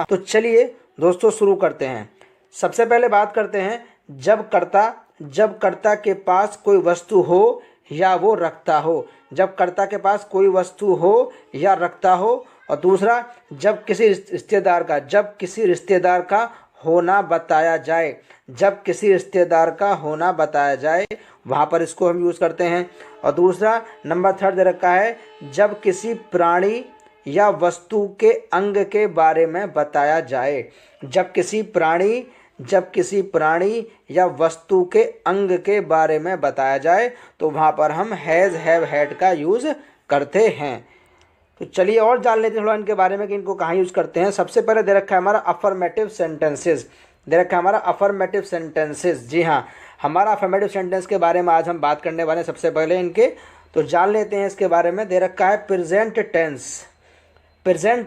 होगा। तो चलिए दोस्तों शुरू करते हैं। सबसे पहले बात करते हैं जब कर्ता के पास कोई वस्तु हो या वो रखता हो। जब कर्ता के पास कोई वस्तु हो या रखता हो। और दूसरा जब किसी रिश्तेदार का होना बताया जाए। जब किसी रिश्तेदार का होना बताया जाए वहाँ पर इसको हम यूज़ करते हैं। और दूसरा नंबर 3 दे रखा है जब किसी प्राणी या वस्तु के अंग के बारे में बताया जाए। जब किसी प्राणी या वस्तु के अंग के बारे में बताया जाए तो वहाँ पर हम हैज़ हैव हैड का यूज़ करते हैं। तो चलिए और जान लेते हैं थोड़ा इनके बारे में कि इनको कहाँ यूज़ करते हैं। सबसे पहले दे रखा है हमारा अफर्मेटिव सेंटेंसेस। जी हाँ, हमारा अफर्मेटिव सेंटेंस के बारे में आज हम बात करने वाले हैं सबसे पहले इनके। तो जान लेते हैं इसके बारे में। दे रखा है प्रेजेंट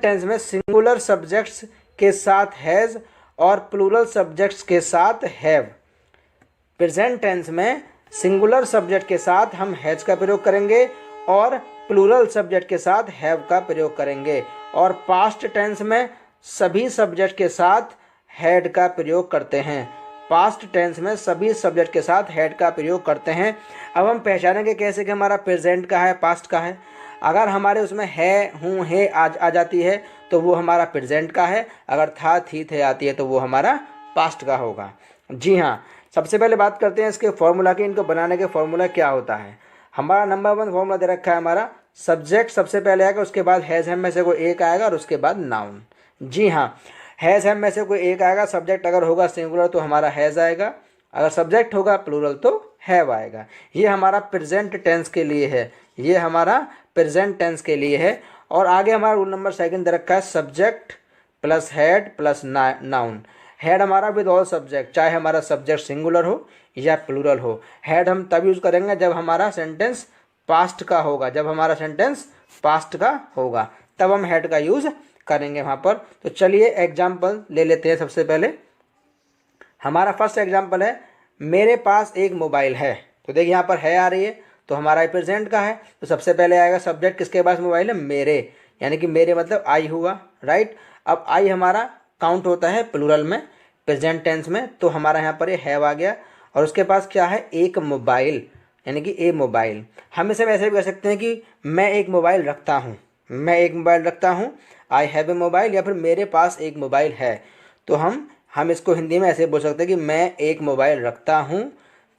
टेंस में सिंगुलर सब्जेक्ट्स के साथ हैज़ और प्लूरल सब्जेक्ट्स के साथ हैव। प्रेजेंट टेंस में सिंगुलर सब्जेक्ट के साथ हम हैज़ का प्रयोग करेंगे और प्लूरल सब्जेक्ट के साथ हैव का प्रयोग करेंगे। और पास्ट टेंस में सभी सब्जेक्ट के साथ हैड का प्रयोग करते हैं। पास्ट टेंस में सभी सब्जेक्ट के साथ हैड का प्रयोग करते हैं। अब हम पहचानेंगे कैसे कि हमारा प्रेजेंट का है पास्ट का है। अगर हमारे उसमें है, हूँ, है आ जाती है तो वो हमारा प्रेजेंट का है। अगर था, थी, थे आती है तो वो हमारा पास्ट का होगा। जी हाँ, सबसे पहले बात करते हैं इसके फॉर्मूला की। इनको बनाने के फॉर्मूला क्या होता है। हमारा नंबर 1 फॉर्मूला दे रखा है हमारा सब्जेक्ट सबसे पहले आएगा, उसके बाद हैज़ हैव में से कोई एक आएगा और उसके बाद नाउन। जी हाँ, हैज़ हैव में से कोई एक आएगा। सब्जेक्ट अगर होगा सिंगुलर तो हमारा हैज़ आएगा, अगर सब्जेक्ट होगा प्लूरल तो हैव आएगा। ये हमारा प्रेजेंट टेंस के लिए है। और आगे हमारा रूल नंबर 2 दे रखा है subject plus had plus noun. Had हमारा विद ऑल सब्जेक्ट, चाहे हमारा सब्जेक्ट सिंगुलर हो या प्लूरल हो। हैड हम तब यूज़ करेंगे जब हमारा सेंटेंस पास्ट का होगा, तब हम हैड का यूज़ करेंगे वहाँ पर। तो चलिए एग्जाम्पल ले लेते हैं। सबसे पहले हमारा फर्स्ट एग्जाम्पल है मेरे पास एक मोबाइल है। तो देखिए यहाँ पर है आ रही है तो हमारा प्रेजेंट का है। तो सबसे पहले आएगा सब्जेक्ट, किसके पास मोबाइल है, मेरे, यानी कि मेरे मतलब आई हुआ, राइट। अब आई हमारा काउंट होता है प्लूरल में प्रेजेंट टेंस में, तो हमारा यहाँ पर ये हैव आ गया। और उसके पास क्या है, एक मोबाइल, यानी कि ए मोबाइल। हम इसे वैसे भी कह सकते हैं कि मैं एक मोबाइल रखता हूँ, आई हैव ए मोबाइल, या फिर मेरे पास एक मोबाइल है। तो हम इसको हिंदी में ऐसे बोल सकते हैं कि मैं एक मोबाइल रखता हूँ,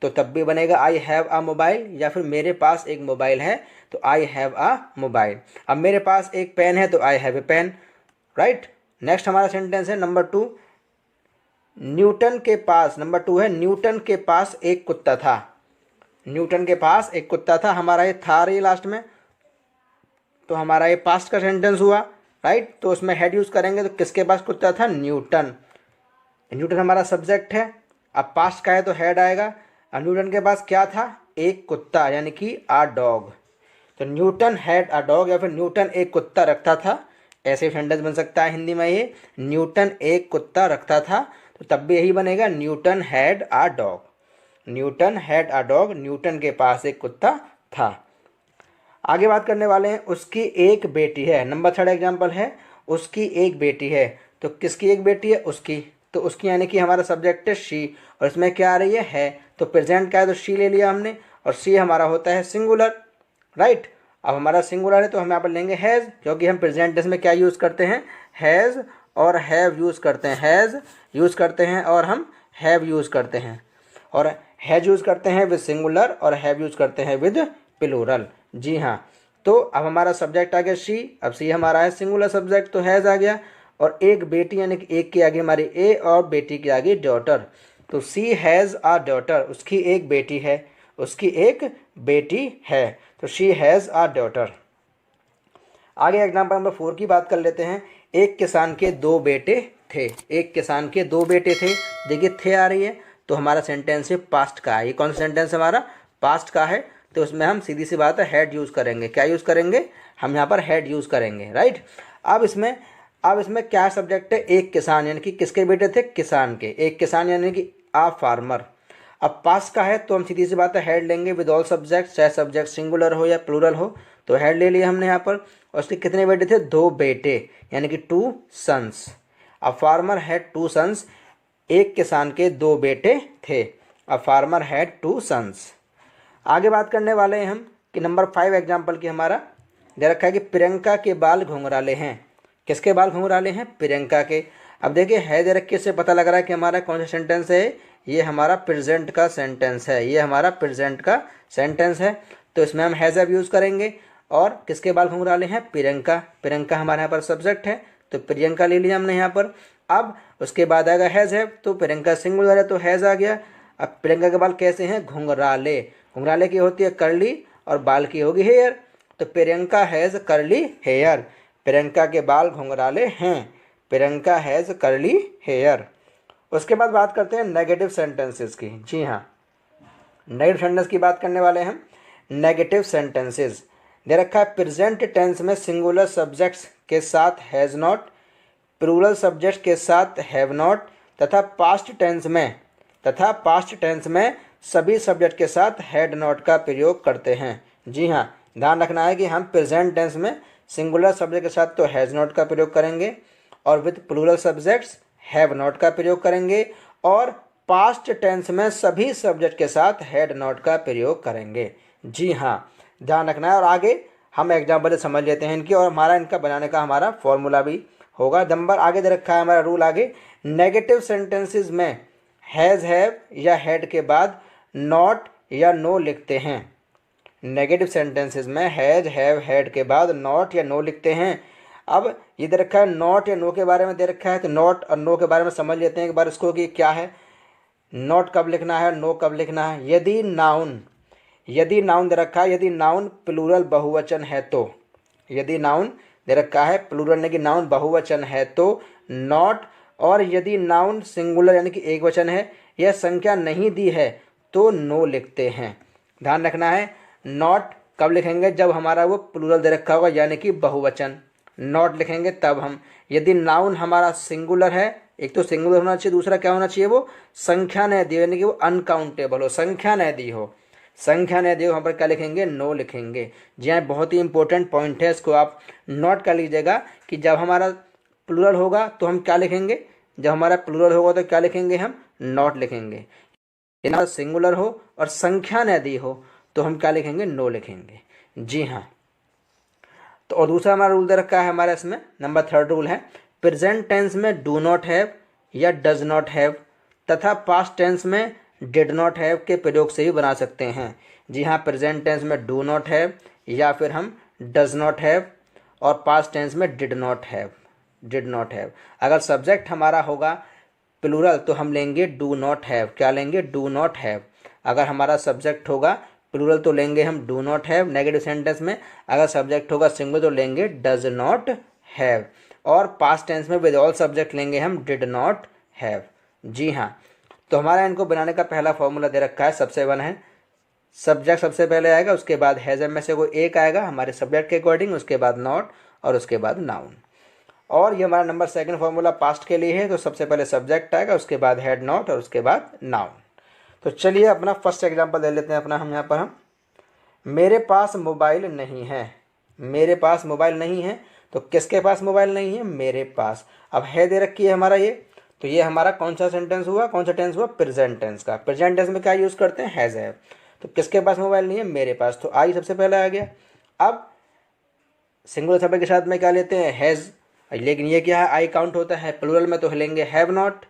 तो तब भी बनेगा आई हैव अ मोबाइल, या फिर मेरे पास एक मोबाइल है तो आई हैव अ मोबाइल। अब मेरे पास एक पेन है तो I have a pen, right. Next हमारा सेंटेंस है नंबर 2 न्यूटन के पास एक कुत्ता था। हमारा ये था रही लास्ट में, तो हमारा ये पास्ट का सेंटेंस हुआ, राइट। तो उसमें हेड यूज़ करेंगे तो किसके पास कुत्ता था, न्यूटन हमारा सब्जेक्ट है। अब पास्ट का है तो हेड आएगा। और न्यूटन के पास क्या था, एक कुत्ता, यानी कि अ डॉग। तो न्यूटन हैड अ डॉग, या फिर न्यूटन एक कुत्ता रखता था, ऐसे सेंटेंस बन सकता है हिंदी में। ये न्यूटन एक कुत्ता रखता था, तो तब भी यही बनेगा Newton had a dog. Newton के पास एक कुत्ता था। आगे बात करने वाले हैं उसकी एक बेटी है। नंबर 3 एग्जाम्पल है उसकी एक बेटी है। तो किसकी एक बेटी है, उसकी। तो उसकी यानी कि हमारा सब्जेक्ट है शी, और इसमें क्या आ रही है। तो प्रेजेंट का है तो शी ले लिया हमने, और शी हमारा होता है सिंगुलर, राइट। अब हमारा सिंगुलर है तो हम यहाँ पर लेंगे हैज़, क्योंकि हम प्रेजेंट टेंस में क्या यूज़ करते हैं, हैज़ और हैव यूज़ करते हैं। हैज़ यूज़ करते हैं और हम हैव यूज़ करते हैं, और हैज यूज़ करते हैं विद सिंगुलर और हैव यूज़ करते हैं विद प्लूरल। जी हाँ, तो अब हमारा सब्जेक्ट आ गया शी। अब शी हमारा है सिंगुलर सब्जेक्ट, तो हैज़ आ गया। और एक बेटी, यानी कि एक के आगे हमारी ए और बेटी के आगे डॉटर। तो सी हैज़ अ डॉटर, उसकी एक बेटी है, तो शी हैज़ अ डॉटर। आगे एग्जाम्पल नंबर 4 की बात कर लेते हैं। एक किसान के 2 बेटे थे। देखिए थे आ रही है तो हमारा सेंटेंस है पास्ट का है। ये कौन सा सेंटेंस हमारा, पास्ट का है। तो उसमें हम सीधी सी बात है हेड यूज़ करेंगे। क्या यूज़ करेंगे, हम यहाँ पर हेड यूज़ करेंगे, राइट। अब इसमें क्या सब्जेक्ट है, एक किसान, यानी कि किसके बेटे थे, किसान के। एक किसान यानी कि आ फार्मर। अब पास्ट का है तो हम सीधी सी बात है हेड लेंगे विद ऑल सब्जेक्ट, चाहे सब्जेक्ट सिंगुलर हो या प्लूरल हो। तो हेड ले लिया हमने यहाँ पर। और उसके कितने बेटे थे, 2 बेटे, यानी कि 2 sons. A farmer had 2 sons, एक किसान के 2 बेटे थे। A farmer had 2 sons. आगे बात करने वाले हैं हम कि नंबर 5 एग्जाम्पल की हमारा दे रखा है कि प्रियंका के बाल घुंघराले हैं। किसके बाल घुंघराले हैं? प्रियंका के। अब देखिए है दे रखे से पता लग रहा है कि हमारा कौन सा सेंटेंस है, ये हमारा प्रेजेंट का सेंटेंस है, ये हमारा प्रेजेंट का सेंटेंस है। तो इसमें हम हैज़ हैव यूज़ करेंगे। और किसके बाल घुंघराले हैं? प्रियंका। प्रियंका हमारे यहाँ पर सब्जेक्ट है तो प्रियंका ले लिया हमने यहाँ पर। अब उसके बाद आएगा हैज़ हैव, तो प्रियंका सिंगुलर है तो हैज़ आ गया। अब प्रियंका के बाल कैसे हैं? घुंघराले। घुंघराले की होती है कर्ली और बाल की होगी हेयर, तो Priyanka has curly hair. Priyanka के बाल घुंघराले हैं। Priyanka has curly hair. उसके बाद बात करते हैं नेगेटिव सेंटेंसेस की। जी हाँ, नेगेटिव सेंटेंस की बात करने वाले हैं। नेगेटिव सेंटेंसेस दे रखा है प्रेजेंट टेंस में सिंगुलर सब्जेक्ट्स के साथ हैज़ नॉट, प्लूरल सब्जेक्ट के साथ हैव नॉट तथा पास्ट टेंस में सभी सब्जेक्ट के साथ हैड नॉट का प्रयोग करते हैं। जी हाँ, ध्यान रखना है कि हम प्रेजेंट टेंस में सिंगुलर सब्जेक्ट के साथ तो हैज़ नॉट का प्रयोग करेंगे और with plural subjects have not का प्रयोग करेंगे, और पास्ट टेंस में सभी सब्जेक्ट के साथ हैड नॉट का प्रयोग करेंगे। जी हाँ, ध्यान रखना है। और आगे हम एग्जाम्पल समझ लेते हैं इनकी, और हमारा इनका बनाने का हमारा फॉर्मूला भी होगा। नंबर आगे दे रखा है हमारा रूल आगे। नेगेटिव सेंटेंसेस में हैज़ हैव या हैड के बाद नॉट या नो लिखते हैं। नेगेटिव सेंटेंसेस में हैज़ हैव हैड के बाद नॉट या नो लिखते हैं। अब ये दे रखा है नॉट या नो के बारे में दे रखा है, तो नॉट और नो के बारे में समझ लेते हैं एक बार इसको कि क्या है, नॉट कब लिखना है, नो कब लिखना है। यदि नाउन दे रखा है, यदि नाउन प्लूरल बहुवचन है तो, यदि नाउन दे रखा है प्लूरल यानी कि नाउन बहुवचन है तो नॉट, और यदि नाउन सिंगुलर यानी कि एक वचन है या संख्या नहीं दी है तो नो लिखते हैं। ध्यान रखना है, नॉट कब लिखेंगे? जब हमारा वो प्लूरल दे रखा होगा यानी कि बहुवचन, नॉट लिखेंगे तब हम। यदि नाउन हमारा सिंगुलर है, एक तो सिंगुलर होना चाहिए, दूसरा क्या होना चाहिए, वो संख्या न दी यानी कि वो अनकाउंटेबल हो, संख्या न दी हो। संख्या न दी हो, हम पर क्या लिखेंगे? नो लिखेंगे। जी हाँ, बहुत ही इंपॉर्टेंट पॉइंट है, इसको आप नोट कर लीजिएगा कि जब हमारा प्लूरल होगा तो हम क्या लिखेंगे, जब हमारा प्लूरल होगा तो क्या लिखेंगे? हम नॉट लिखेंगे। यदि सिंगुलर हो और संख्या न दी हो तो हम क्या लिखेंगे? नो लिखेंगे। जी हाँ, तो और दूसरा हमारा रूल दे रखा है हमारा इसमें, नंबर 3 रूल है प्रेजेंट टेंस में डू नॉट हैव या डज नॉट हैव तथा पास्ट टेंस में डिड नॉट हैव के प्रयोग से ही बना सकते हैं। जी हाँ, प्रेजेंट टेंस में डू नॉट हैव या फिर हम डज नॉट हैव, और पास्ट टेंस में डिड नॉट हैव। अगर सब्जेक्ट हमारा होगा प्लूरल तो हम लेंगे डू नॉट हैव। क्या लेंगे? Do not have. अगर हमारा सब्जेक्ट होगा प्लूरल तो लेंगे हम do not have negative sentence में। अगर सब्जेक्ट होगा सिंगुलर तो लेंगे डज नॉट हैव, और पास्ट टेंस में विद ऑल सब्जेक्ट लेंगे हम डिड नॉट हैव। जी हाँ, तो हमारा इनको बनाने का पहला फॉर्मूला दे रखा है, सबसे वन है सब्जेक्ट सबसे पहले आएगा, उसके बाद हैज़ में से कोई एक आएगा हमारे सब्जेक्ट के अकॉर्डिंग, उसके बाद नॉट और उसके बाद नाउन। और ये हमारा नंबर 2 फॉर्मूला पास्ट के लिए है, तो सबसे पहले सब्जेक्ट आएगा, उसके बाद हैड नॉट और उसके बाद नाउन। तो चलिए अपना फर्स्ट एग्जांपल ले लेते हैं अपना हम यहाँ पर। हम मेरे पास मोबाइल नहीं है। मेरे पास मोबाइल नहीं है, तो किसके पास मोबाइल नहीं है? मेरे पास। अब है दे रखी है हमारा ये, तो ये हमारा कौन सा सेंटेंस हुआ, कौन सा टेंस हुआ? प्रेजेंट टेंस का। प्रेजेंट टेंस में क्या यूज़ करते हैं? Has have. तो किसके पास मोबाइल नहीं है? मेरे पास। तो आई सबसे पहले आ गया। अब सिंगुलर सब्जेक्ट के साथ में क्या लेते हैं? हैज़, लेकिन ये क्या है? आई काउंट होता है प्लूरल में तो लेंगे हैव नॉट।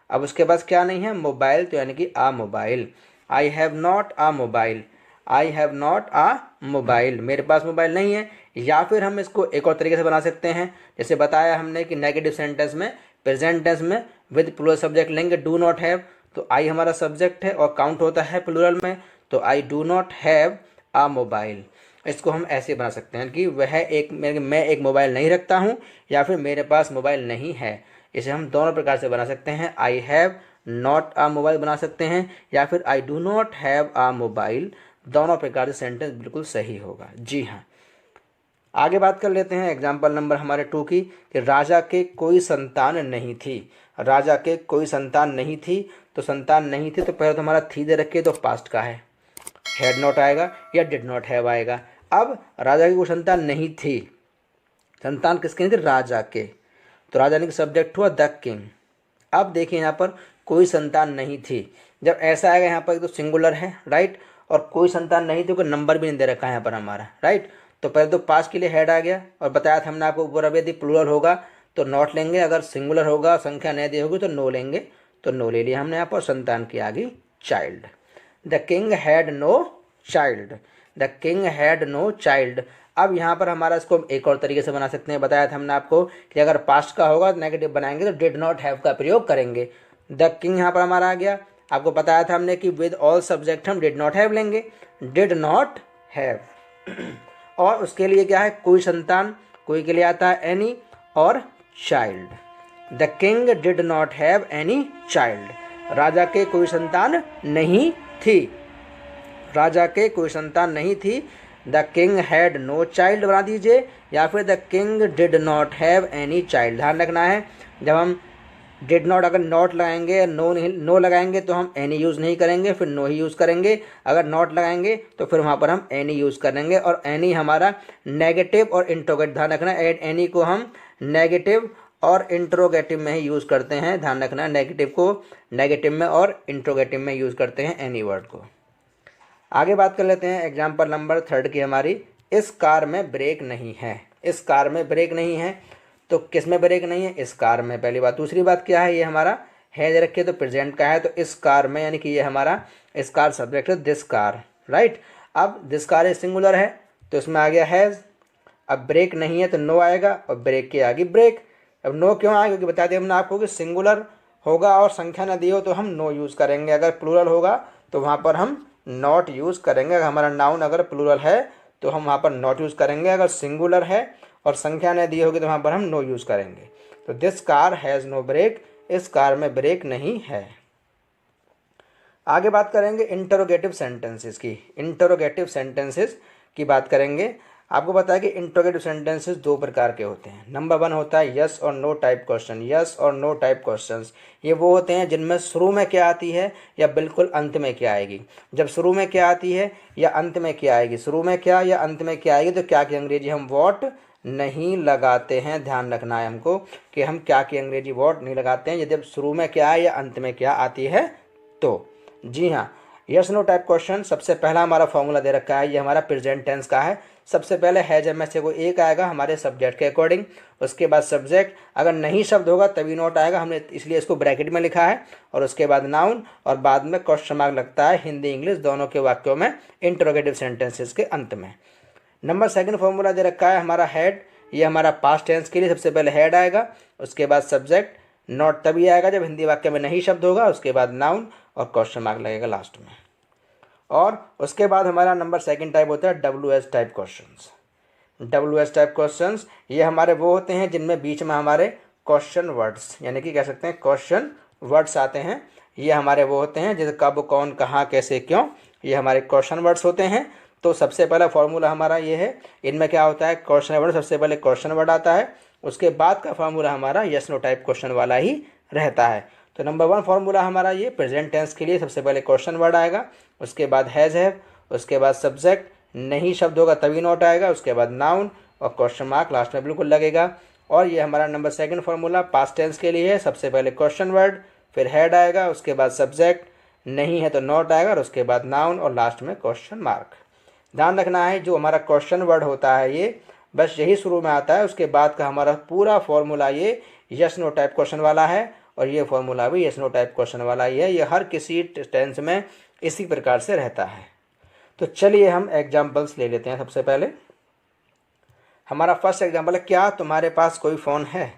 अब उसके पास क्या नहीं है? मोबाइल, तो यानी कि a mobile. I have not a mobile. I have not a mobile, मेरे पास मोबाइल नहीं है। या फिर हम इसको एक और तरीके से बना सकते हैं, जैसे बताया हमने कि नेगेटिव सेंटेंस में प्रेजेंट टेंस में विद प्लूरल सब्जेक्ट लेंगे डू नॉट हैव, तो आई हमारा सब्जेक्ट है और काउंट होता है प्लूरल में, तो I do not have a mobile. इसको हम ऐसे बना सकते हैं कि मैं एक मोबाइल नहीं रखता हूँ, या फिर मेरे पास मोबाइल नहीं है। इसे हम दोनों प्रकार से बना सकते हैं। I have not a mobile बना सकते हैं, या फिर I do not have a mobile. दोनों प्रकार से सेंटेंस बिल्कुल सही होगा। जी हाँ, आगे बात कर लेते हैं एग्जाम्पल नंबर हमारे 2 की, कि राजा के कोई संतान नहीं थी। राजा के कोई संतान नहीं थी, तो संतान नहीं थी तो पहले तो हमारा थी दे रखे, तो पास्ट का है, हैड नॉट आएगा या डिड नॉट हैव आएगा। अब राजा की कोई संतान नहीं थी, संतान किसके नहीं थी? राजा के। तो राजा ने सब्जेक्ट हुआ द किंग। अब देखिए यहाँ पर कोई संतान नहीं थी। जब ऐसा आएगा यहाँ पर तो सिंगुलर है, राइट, और कोई संतान नहीं थी, कोई नंबर भी नहीं दे रखा है यहाँ पर हमारा, राइट। तो पहले तो पास्ट के लिए हेड आ गया, और बताया था हमने आपको ऊपर, अब यदि प्लूरल होगा तो नॉट लेंगे, अगर सिंगुलर होगा संख्या नहीं दी होगी तो नो लेंगे, तो नो ले लिया हमने यहाँ पर। संतान की आ गई child. The king had no child, the king had no child. अब यहाँ पर हमारा इसको एक और तरीके से बना सकते हैं। बताया था हमने आपको कि अगर पास्ट का होगा तो नेगेटिव बनाएंगे तो डिड नॉट हैव का प्रयोग करेंगे। द किंग यहाँ पर हमारा आ गया। आपको बताया था हमने कि विद ऑल सब्जेक्ट हम डिड नॉट हैव लेंगे, डिड नॉट हैव। और उसके लिए क्या है, कोई संतान, कोई के लिए आता है एनी और child. The king did not have any child. राजा के कोई संतान नहीं थी, राजा के कोई संतान नहीं थी। The king had no child बना दीजिए, या फिर the king did not have any child. ध्यान रखना है, जब हम डिड नॉट अगर नॉट लगाएंगे, नो लगाएंगे तो हम एनी यूज़ नहीं करेंगे, फिर नो ही यूज़ करेंगे। अगर नॉट लगाएंगे तो फिर वहाँ पर हम एनी यूज़ करेंगे, और एनी हमारा नेगेटिव और इंट्रोगेटिव, ध्यान रखना एनी को हम नेगेटिव और इंट्रोगेटिव में ही यूज़ करते हैं। ध्यान रखना, नेगेटिव को नेगेटिव में और इंट्रोगेटिव में यूज़ करते हैं एनी वर्ड को। आगे बात कर लेते हैं एग्जाम्पल नंबर 3 की हमारी। इस कार में ब्रेक नहीं है, इस कार में ब्रेक नहीं है, तो किस में ब्रेक नहीं है, इस कार में, पहली बात। दूसरी बात क्या है, ये हमारा हैज रखे तो प्रेजेंट का है, तो इस कार में, यानी कि ये हमारा इस कार सब्जेक्ट है दिस कार, राइट। अब दिस कार सिंगुलर है तो इसमें आ गया हैज़। अब ब्रेक नहीं है तो नो आएगा, और ब्रेक के आगे ब्रेक। अब नो क्यों आएगा, क्योंकि बता दिया हमने आपको कि सिंगुलर होगा और संख्या न दी हो तो हम नो यूज़ करेंगे, अगर प्लूरल होगा तो वहाँ पर हम नॉट यूज़ करेंगे। अगर हमारा नाउन अगर प्लूरल है तो हम वहाँ पर नॉट यूज़ करेंगे, अगर सिंगुलर है और संख्या न दी होगी तो वहाँ पर हम नो यूज़ करेंगे। तो this car has no brake, इस कार में ब्रेक नहीं है। आगे बात करेंगे इंटरोगेटिव सेंटेंसेस की। इंटरोगेटिव सेंटेंसेस की बात करेंगे। आपको पता है कि इंटरोगेटिव सेंटेंसेस 2 प्रकार के होते हैं। नंबर 1 होता है यस और नो टाइप क्वेश्चन। यस और नो टाइप क्वेश्चंस ये वो होते हैं जिनमें शुरू में क्या आती है या बिल्कुल अंत में क्या आएगी। जब शुरू में क्या आती है या अंत में क्या आएगी, शुरू में क्या या अंत में क्या आएगी, तो क्या की अंग्रेजी हम वॉट नहीं लगाते हैं। ध्यान रखना है हमको कि हम क्या की अंग्रेजी वॉट नहीं लगाते हैं, यदि शुरू में क्या है या अंत में क्या आती है तो। जी हाँ, यस नो टाइप क्वेश्चन सबसे पहला हमारा फॉर्मूला दे रखा है, ये हमारा प्रेजेंट टेंस का है। सबसे पहले हैज में से कोई एक आएगा हमारे सब्जेक्ट के अकॉर्डिंग, उसके बाद सब्जेक्ट, अगर नहीं शब्द होगा तभी नोट आएगा, हमने इसलिए इसको ब्रैकेट में लिखा है, और उसके बाद नाउन, और बाद में क्वेश्चन मार्क लगता है हिंदी इंग्लिश दोनों के वाक्यों में इंटरोगेटिव सेंटेंसेस के अंत में। नंबर 2 फॉर्मूला दे रखा है हमारा हैड, ये हमारा पास्ट टेंस के लिए सबसे पहले हैड आएगा, उसके बाद सब्जेक्ट, नॉट तभी आएगा जब हिंदी वाक्य में नहीं शब्द होगा, उसके बाद नाउन और क्वेश्चन मार्क लगेगा लास्ट में। और उसके बाद हमारा नंबर 2 टाइप होता है WH type questions. WH type questions ये हमारे वो होते हैं जिनमें बीच में हमारे क्वेश्चन वर्ड्स, यानी कि कह सकते हैं क्वेश्चन वर्ड्स आते हैं। ये हमारे वो होते हैं जैसे कब, कौन, कहाँ, कैसे, क्यों, ये हमारे क्वेश्चन वर्ड्स होते हैं। तो सबसे पहला फॉर्मूला हमारा ये है, इनमें क्या होता है क्वेश्चन वर्ड, सबसे पहले क्वेश्चन वर्ड आता है, उसके बाद का फॉर्मूला हमारा यस नो टाइप क्वेश्चन वाला ही रहता है। तो नंबर 1 फॉर्मूला हमारा ये प्रेजेंट टेंस के लिए सबसे पहले क्वेश्चन वर्ड आएगा, उसके बाद हैज़ हैव, उसके बाद सब्जेक्ट, नहीं शब्द होगा तभी नोट आएगा, उसके बाद नाउन और क्वेश्चन मार्क लास्ट में बिल्कुल लगेगा। और ये हमारा नंबर 2 फॉर्मूला पास्ट टेंस के लिए है, सबसे पहले क्वेश्चन वर्ड, फिर हैड आएगा, उसके बाद सब्जेक्ट, नहीं है तो नोट आएगा, और उसके बाद नाउन और लास्ट में क्वेश्चन मार्क। ध्यान रखना है जो हमारा क्वेश्चन वर्ड होता है ये बस यही शुरू में आता है, उसके बाद का हमारा पूरा फॉर्मूला ये यस नो टाइप क्वेश्चन वाला है, और ये फॉर्मूला भी यस नो टाइप क्वेश्चन वाला ही है। ये हर किसी टेंस में इसी प्रकार से रहता है। तो चलिए हम एग्जाम्पल्स ले लेते हैं। सबसे पहले हमारा फर्स्ट एग्जाम्पल है, क्या तुम्हारे पास कोई फ़ोन है।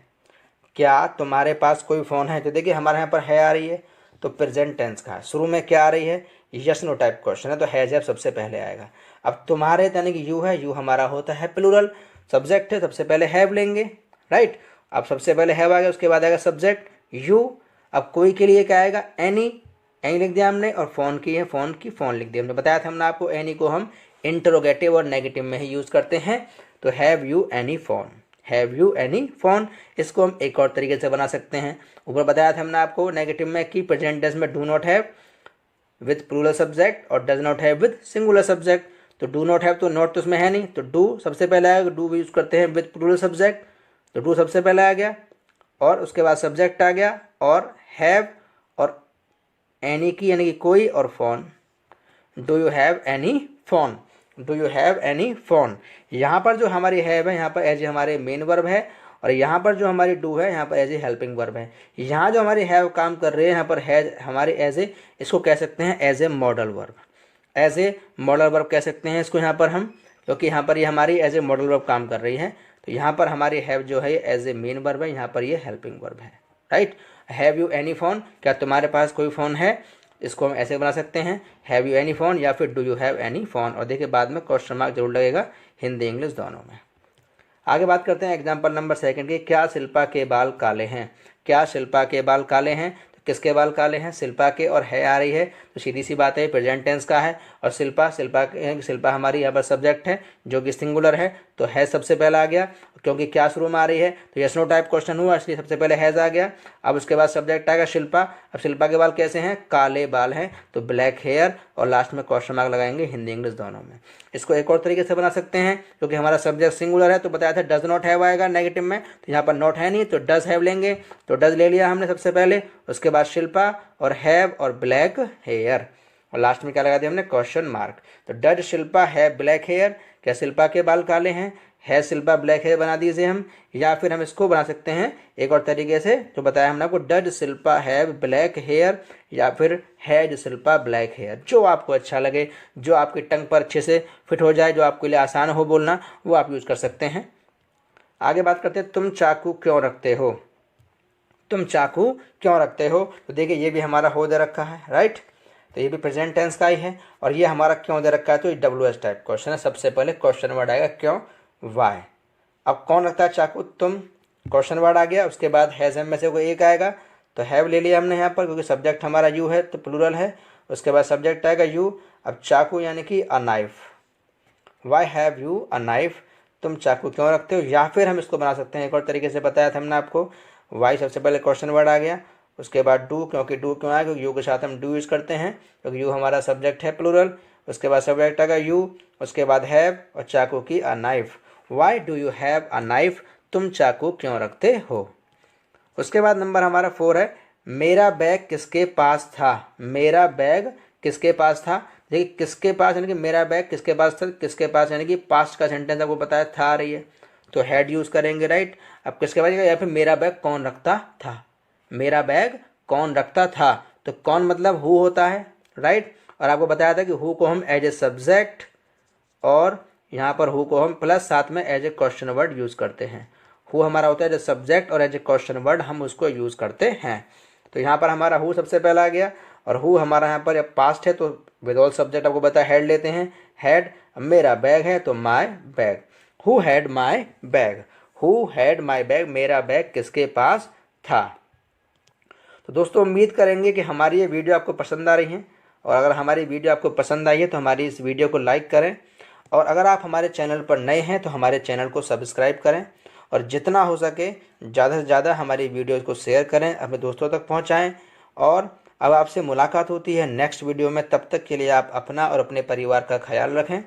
क्या तुम्हारे पास कोई फ़ोन है, तो देखिए हमारे यहाँ पर है आ रही है तो प्रेजेंट टेंस का है, शुरू में क्या आ रही है यस नो टाइप क्वेश्चन है तो हैज हैव सबसे पहले आएगा। अब तुम्हारे यानी कि यू है, यू हमारा होता है प्लूरल, सब्जेक्ट है सबसे पहले हैव लेंगे, राइट। अब सबसे पहले हैव आ गया, उसके बाद आएगा सब्जेक्ट यू। अब कोई के लिए क्या आएगा एनी, एनी लिख दिया हमने, और फ़ोन की है फ़ोन की फ़ोन लिख दिया हमने। बताया था हमने आपको एनी को हम इंटरोगेटिव और नेगेटिव में ही यूज़ करते हैं। तो have you any phone, have you any phone, इसको हम एक और तरीके से बना सकते हैं। ऊपर बताया था हमने आपको नेगेटिव में कि प्रेजेंट टेंस में do not have with plural subject और does not have with singular subject. तो डू नॉट हैव तो नॉट तो उसमें है नहीं, तो डू सबसे पहले आएगा, डू भी यूज़ करते हैं विद प्लूरल सब्जेक्ट, तो डू सबसे पहले आ गया। और उसके बाद सब्जेक्ट आ गया और हैव और एनी की यानी कि कोई और phone. Do you have any phone, do you have any phone. यहाँ पर जो हमारी हैव है यहाँ पर एज ए हमारे मेन वर्ब है और यहाँ पर जो हमारी डू है यहाँ पर एज ए हेल्पिंग वर्ब है। यहाँ जो हमारी हैव काम कर रही है यहाँ पर हैज हमारे एज ए, इसको कह सकते हैं as a modal verb, as a modal verb कह सकते हैं इसको यहाँ पर हम, क्योंकि यहाँ पर ये हमारी एज ए मॉडल वर्ब काम कर रही है। तो यहाँ पर हमारी हैव जो है एज ए मेन वर्ब है, यहाँ पर ये हेल्पिंग वर्ब है, right. Have you any phone, क्या तुम्हारे पास कोई फ़ोन है, इसको हम ऐसे बना सकते हैं हैव यू एनी फ़ोन या फिर do you have any phone. और देखिए बाद में क्वेश्चन मार्क जरूर लगेगा, हिंदी इंग्लिश दोनों में। आगे बात करते हैं एग्जाम्पल नंबर 2 की। क्या शिल्पा के बाल काले हैं, क्या शिल्पा के बाल काले हैं। तो किसके बाल काले हैं, शिल्पा के, और है आ रही है तो सीधी सी बात है प्रेजेंट टेंस का है। और शिल्पा हमारी यहाँ पर सब्जेक्ट है जो कि सिंगुलर है, तो है सबसे पहला आ गया, क्योंकि क्या शुरू में आ रही है तो यस नो टाइप क्वेश्चन हुआ, इसलिए सबसे पहले हैज़ आ गया। अब उसके बाद सब्जेक्ट आएगा शिल्पा। अब शिल्पा के बाल कैसे हैं, काले बाल हैं, तो ब्लैक हेयर, और लास्ट में क्वेश्चन मार्क लगाएंगे हिंदी इंग्लिश दोनों में। इसको एक और तरीके से बना सकते हैं, क्योंकि हमारा सब्जेक्ट सिंगुलर है तो बताया था डज नॉट हैव आएगा नेगेटिव में, तो यहाँ पर नॉट है नहीं तो डज हैव लेंगे, तो डज ले लिया हमने सबसे पहले, उसके बाद शिल्पा और हैव और ब्लैक हेयर, और लास्ट में क्या लगा दिया हमने क्वेश्चन मार्क। तो does Shilpa have black hair, क्या शिल्पा के बाल काले हैं, है शिल्पा ब्लैक हेयर बना दीजिए हम, या फिर हम इसको बना सकते हैं एक और तरीके से जो बताया हमने आपको, does Shilpa have black hair या फिर हैज शिल्पा ब्लैक हेयर। जो आपको अच्छा लगे, जो आपकी टंग पर अच्छे से फिट हो जाए, जो आपके लिए आसान हो बोलना, वो आप यूज़ कर सकते हैं। आगे बात करते हैं तुम चाकू क्यों रखते हो, तुम चाकू क्यों रखते हो। तो देखिए ये भी हमारा हो दे रखा है, राइट, तो ये भी प्रेजेंट टेंस का ही है, और ये हमारा क्यों दे रखा है तो ये WH टाइप क्वेश्चन है। सबसे पहले क्वेश्चन वर्ड आएगा क्यों, वाई। अब कौन रखता है चाकू, तुम, क्वेश्चन वर्ड आ गया, उसके बाद हैज़ में से कोई एक आएगा, तो हैव ले लिया हमने यहाँ पर, क्योंकि सब्जेक्ट हमारा यू है तो प्लूरल है, उसके बाद सब्जेक्ट आएगा यू। अब चाकू यानी कि a knife, why have you a knife, तुम चाकू क्यों रखते हो। या फिर हम इसको बना सकते हैं एक और तरीके से, बताया था हमने आपको, वाई सबसे पहले क्वेश्चन वर्ड आ गया, उसके बाद डू, क्योंकि डू क्यों आया, क्योंकि यू के साथ हम डू यूज़ करते हैं, क्योंकि यू हमारा सब्जेक्ट है प्लूरल, उसके बाद सब्जेक्ट आएगा यू, उसके बाद हैव और चाकू की a knife. Why do you have a knife, तुम चाकू क्यों रखते हो। उसके बाद नंबर हमारा 4 है, मेरा बैग किसके पास था, मेरा बैग किसके पास था। देखिए किसके पास यानी कि मेरा बैग किसके पास था, किसके पास यानी कि पास्ट का सेंटेंस आपको बताया था आ रही है, तो हैड यूज़ करेंगे, राइट। अब किसके पास, या फिर मेरा बैग कौन रखता था, मेरा बैग कौन रखता था, तो कौन मतलब हु होता है, राइट। और आपको बताया था कि हु को हम एज ए सब्जेक्ट और यहाँ पर हु को हम प्लस साथ में as a question word use करते हैं। हु हमारा होता है एज ए सब्जेक्ट और एज ए क्वेश्चन वर्ड हम उसको यूज़ करते हैं। तो यहाँ पर हमारा हु सबसे पहला आ गया, और हु हमारा यहाँ पर पास्ट है तो विद सब्जेक्ट आपको बताया हैड लेते हैं, हैड। मेरा बैग है तो my bag, who had my bag, who had my bag, मेरा बैग किसके पास था। तो दोस्तों उम्मीद करेंगे कि हमारी ये वीडियो आपको पसंद आ रही है, और अगर हमारी वीडियो आपको पसंद आई है तो हमारी इस वीडियो को लाइक करें, और अगर आप हमारे चैनल पर नए हैं तो हमारे चैनल को सब्सक्राइब करें, और जितना हो सके ज़्यादा से ज़्यादा हमारी वीडियो को शेयर करें, अपने दोस्तों तक पहुंचाएं। और अब आपसे मुलाकात होती है नेक्स्ट वीडियो में, तब तक के लिए आप अपना और अपने परिवार का ख्याल रखें।